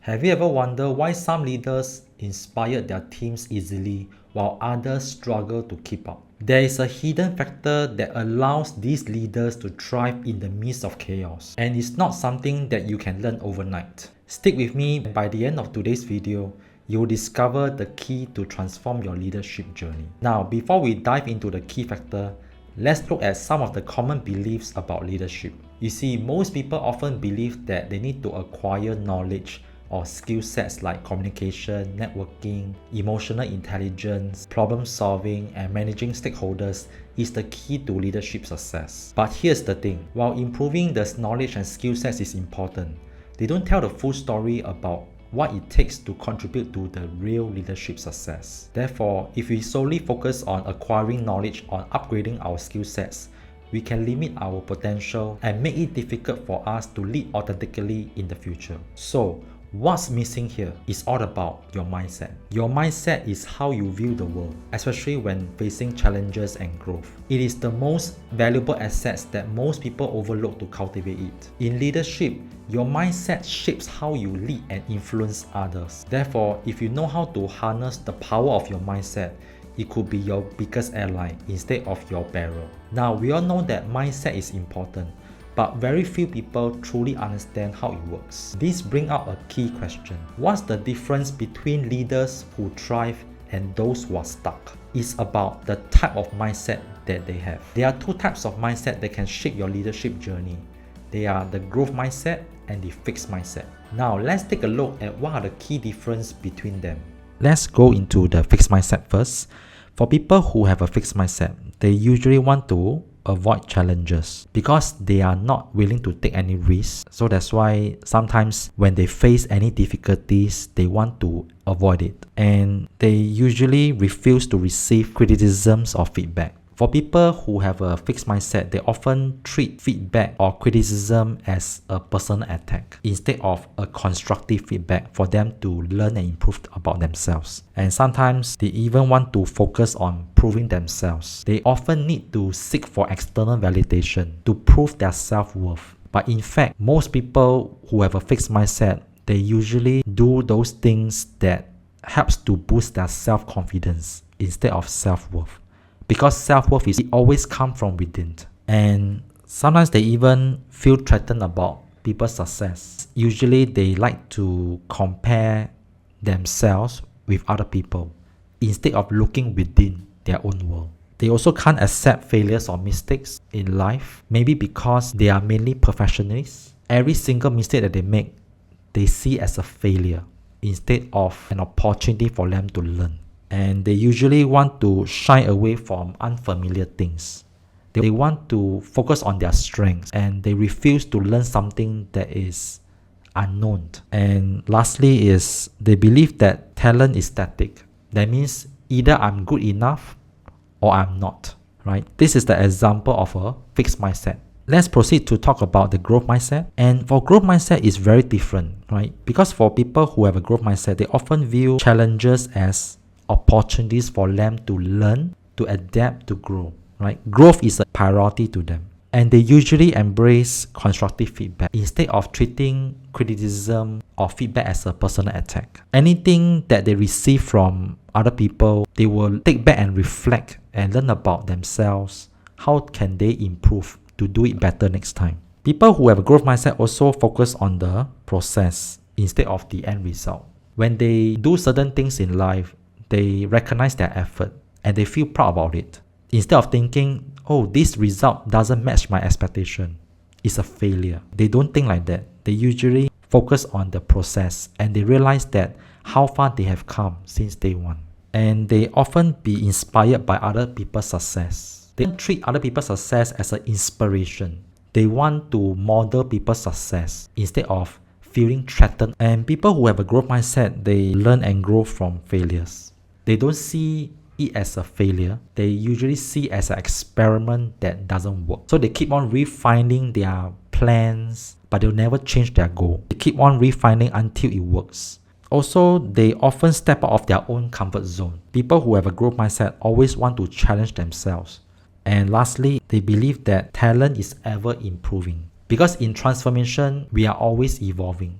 Have you ever wondered why some leaders inspire their teams easily while others struggle to keep up? There is a hidden factor that allows these leaders to thrive in the midst of chaos, and it's not something that you can learn overnight. Stick with me. By the end of today's video, you'll discover the key to transform your leadership journey. Now, before we dive into the key factor, let's look at some of the common beliefs about leadership. You see, most people often believe that they need to acquire knowledge or skill sets like communication, networking, emotional intelligence, problem solving, and managing stakeholders is the key to leadership success. But here's the thing, while improving the knowledge and skill sets is important, they don't tell the full story about what it takes to contribute to the real leadership success. Therefore, if we solely focus on acquiring knowledge or upgrading our skill sets, we can limit our potential and make it difficult for us to lead authentically in the future. So, what's missing here is all about your mindset. Your mindset is how you view the world, especially when facing challenges and growth. It is the most valuable assets that most people overlook to cultivate it. In leadership, your mindset shapes how you lead and influence others. Therefore, if you know how to harness the power of your mindset, it could be your biggest ally instead of your barrier. Now, we all know that mindset is important, but very few people truly understand how it works. This brings up a key question. What's the difference between leaders who thrive and those who are stuck? It's about the type of mindset that they have. There are two types of mindset that can shape your leadership journey. They are the growth mindset and the fixed mindset. Now, let's take a look at what are the key differences between them. Let's go into the fixed mindset first. For people who have a fixed mindset, they usually want to avoid challenges because they are not willing to take any risks. So that's why sometimes when they face any difficulties, they want to avoid it. And they usually refuse to receive criticisms or feedback. For people who have a fixed mindset, they often treat feedback or criticism as a personal attack instead of a constructive feedback for them to learn and improve about themselves. And sometimes they even want to focus on proving themselves. They often need to seek for external validation to prove their self-worth. But in fact, most people who have a fixed mindset, they usually do those things that helps to boost their self-confidence instead of self-worth. Because self-worth is always come from within. And sometimes they even feel threatened about people's success. Usually they like to compare themselves with other people instead of looking within their own world. They also can't accept failures or mistakes in life, maybe because they are mainly perfectionists. Every single mistake that they make, they see as a failure instead of an opportunity for them to learn. And they usually want to shy away from unfamiliar things. They want to focus on their strengths and they refuse to learn something that is unknown. And lastly is they believe that talent is static. That means either I'm good enough or I'm not, right? This is the example of a fixed mindset. Let's proceed to talk about the growth mindset. And for growth mindset is very different, right? Because for people who have a growth mindset, they often view challenges as opportunities for them to learn, to adapt, to grow, right? Growth is a priority to them. And they usually embrace constructive feedback instead of treating criticism or feedback as a personal attack. Anything that they receive from other people, they will take back and reflect and learn about themselves. How can they improve to do it better next time? People who have a growth mindset also focus on the process instead of the end result. When they do certain things in life, they recognize their effort and they feel proud about it. Instead of thinking, oh, this result doesn't match my expectation, it's a failure. They don't think like that. They usually focus on the process and they realize that how far they have come since day one. And they often be inspired by other people's success. They don't treat other people's success as an inspiration. They want to model people's success instead of feeling threatened. And people who have a growth mindset, they learn and grow from failures. They don't see it as a failure. They usually see it as an experiment that doesn't work. So they keep on refining their plans, but they'll never change their goal. They keep on refining until it works. Also, they often step out of their own comfort zone. People who have a growth mindset always want to challenge themselves. And lastly, they believe that talent is ever improving. Because in transformation, we are always evolving.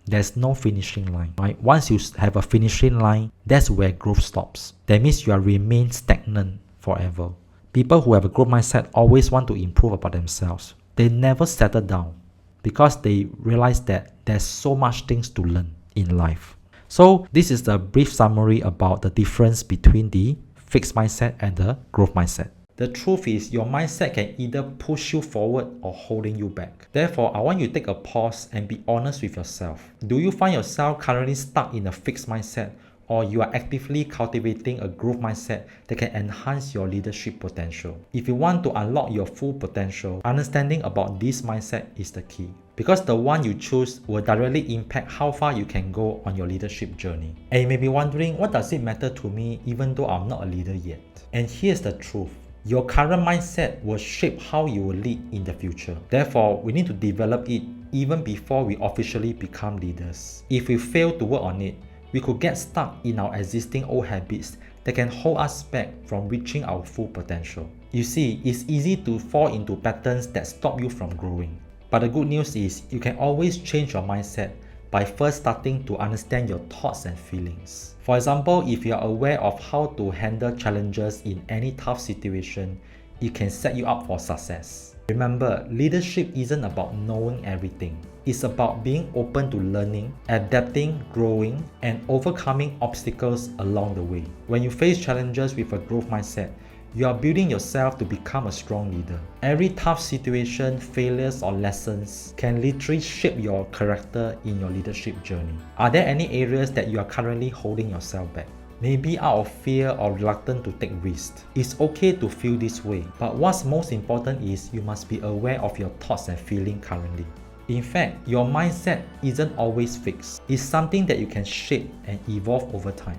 there's no finishing line, right? Once you have a finishing line, that's where growth stops. That means you are remain stagnant forever. People who have a growth mindset always want to improve about themselves. They never settle down because they realize that there's so much things to learn in life. So this is a brief summary about the difference between the fixed mindset and the growth mindset. The truth is, your mindset can either push you forward or holding you back. Therefore, I want you to take a pause and be honest with yourself. Do you find yourself currently stuck in a fixed mindset, or you are actively cultivating a growth mindset that can enhance your leadership potential? If you want to unlock your full potential, understanding about this mindset is the key. Because the one you choose will directly impact how far you can go on your leadership journey. And you may be wondering, what does it matter to me even though I'm not a leader yet? And here's the truth. Your current mindset will shape how you will lead in the future. Therefore, we need to develop it even before we officially become leaders. If we fail to work on it, we could get stuck in our existing old habits that can hold us back from reaching our full potential. You see, it's easy to fall into patterns that stop you from growing. But the good news is, you can always change your mindset by first starting to understand your thoughts and feelings. For example, if you are aware of how to handle challenges in any tough situation, it can set you up for success. Remember, leadership isn't about knowing everything. It's about being open to learning, adapting, growing, and overcoming obstacles along the way. When you face challenges with a growth mindset, you are building yourself to become a strong leader. Every tough situation, failures, or lessons can literally shape your character in your leadership journey. Are there any areas that you are currently holding yourself back? Maybe out of fear or reluctant to take risks. It's okay to feel this way, but what's most important is you must be aware of your thoughts and feelings currently. In fact, your mindset isn't always fixed. It's something that you can shape and evolve over time.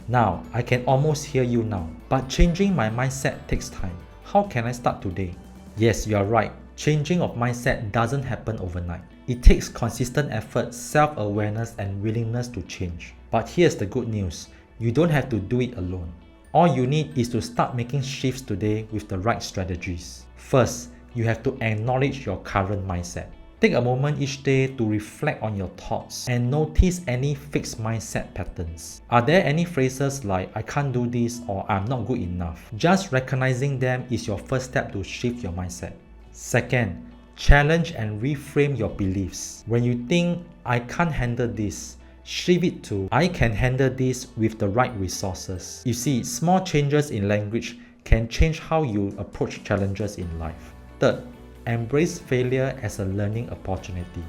Now, I can almost hear you now, but changing my mindset takes time. How can I start today? Yes, you are right. Changing of mindset doesn't happen overnight. It takes consistent effort, self-awareness, and willingness to change. But here's the good news. You don't have to do it alone. All you need is to start making shifts today with the right strategies. First, you have to acknowledge your current mindset. Take a moment each day to reflect on your thoughts and notice any fixed mindset patterns. Are there any phrases like "I can't do this" or "I'm not good enough"? Just recognizing them is your first step to shift your mindset. Second, challenge and reframe your beliefs. When you think "I can't handle this," shift it to "I can handle this with the right resources." You see, small changes in language can change how you approach challenges in life. Third, embrace failure as a learning opportunity.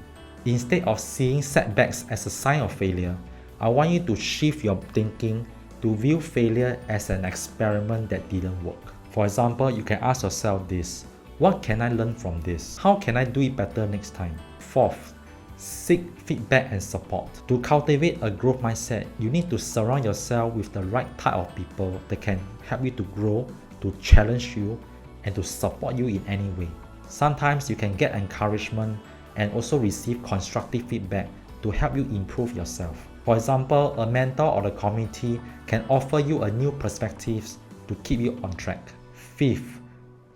Instead of seeing setbacks as a sign of failure, I want you to shift your thinking to view failure as an experiment that didn't work. For example, you can ask yourself this: what can I learn from this? How can I do it better next time? Fourth, seek feedback and support. To cultivate a growth mindset, you need to surround yourself with the right type of people that can help you to grow, to challenge you, and to support you in any way. Sometimes you can get encouragement and also receive constructive feedback to help you improve yourself. For example, a mentor or a community can offer you a new perspectives to keep you on track. Fifth,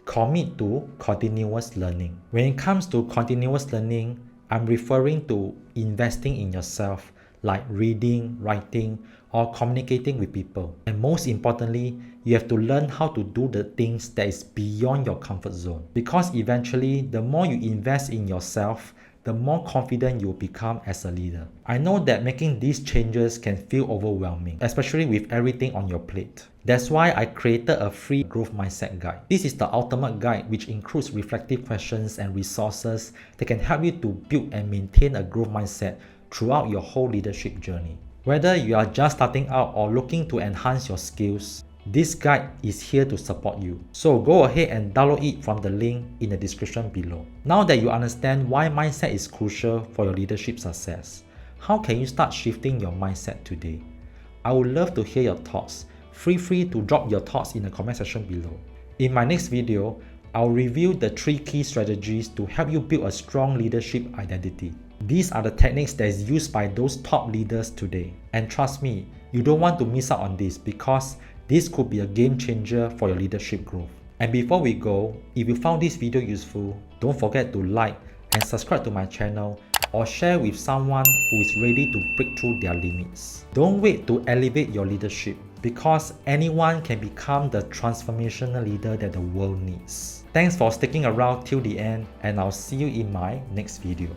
commit to continuous learning. When it comes to continuous learning, I'm referring to investing in yourself, like reading, writing, or communicating with people. And most importantly, you have to learn how to do the things that is beyond your comfort zone. Because eventually, the more you invest in yourself, the more confident you'll become as a leader. I know that making these changes can feel overwhelming, especially with everything on your plate. That's why I created a free growth mindset guide. This is the ultimate guide which includes reflective questions and resources that can help you to build and maintain a growth mindset throughout your whole leadership journey. Whether you are just starting out or looking to enhance your skills, this guide is here to support you. So go ahead and download it from the link in the description below. Now that you understand why mindset is crucial for your leadership success, how can you start shifting your mindset today? I would love to hear your thoughts. Feel free to drop your thoughts in the comment section below. In my next video, I'll review the 3 key strategies to help you build a strong leadership identity. These are the techniques that is used by those top leaders today. And trust me, you don't want to miss out on this because this could be a game changer for your leadership growth. And before we go, if you found this video useful, don't forget to like and subscribe to my channel or share with someone who is ready to break through their limits. Don't wait to elevate your leadership, because anyone can become the transformational leader that the world needs. Thanks for sticking around till the end, and I'll see you in my next video.